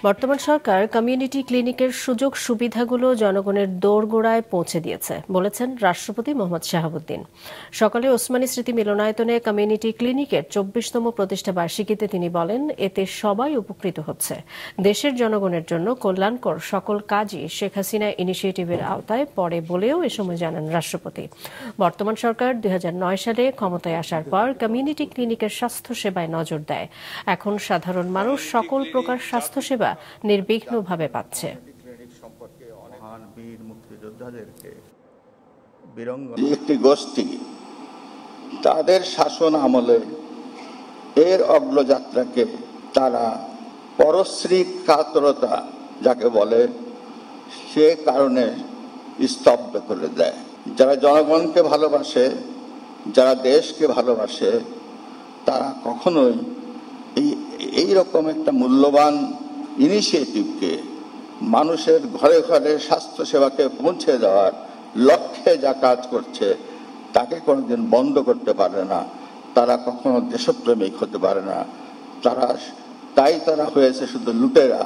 বর্তমান সরকার কমিউনিটি ক্লিনিকের সুযোগ সুবিধাগুলো জনগণের দোরগোড়ায় পৌঁছে দিয়েছে বলেছেন রাষ্ট্রপতি মোহাম্মদ শাহাবুদ্দিন। সকালে ওসমানী স্মৃতি মিলনায়তনে কমিউনিটি ক্লিনিকের ২৪তম প্রতিষ্ঠা বার্ষিকীতে তিনি বলেন, এতে সবাই উপকৃত হচ্ছে। দেশের জনগণের জন্য কল্যাণকর সকল কাজই শেখ হাসিনা ইনিশিয়েটিভের আওতায় পড়ে বলেও এ সময় জানান রাষ্ট্রপতি। বর্তমান সরকার ২০০৯ সালে ক্ষমতায় আসার পর কমিউনিটি ক্লিনিকের স্বাস্থ্যসেবায় নজর দেয়। এখন সাধারণ মানুষ সকল প্রকার স্বাস্থ্যসেবা নির্বিঘ্নভাবে পাচ্ছে। একটি গোষ্ঠী তাদের শাসন আমলে এর অগ্রযাত্রাকে তারা পরশ্রী কাতরতা যাকে বলে সে কারণে স্তব্ধ করে দেয়। যারা জনগণকে ভালোবাসে, যারা দেশকে ভালোবাসে, তারা কখনোই এই রকম একটা মূল্যবান ইনিশিয়েটিভকে মানুষের ঘরে ঘরে স্বাস্থ্যসেবাকে পৌঁছে দেওয়ার লক্ষ্যে যা কাজ করছে তাকে কোনোদিন বন্ধ করতে পারে না। তারা কখনো দেশপ্রেমিক হতে পারে না। তারা হয়েছে শুধু লুটেরা।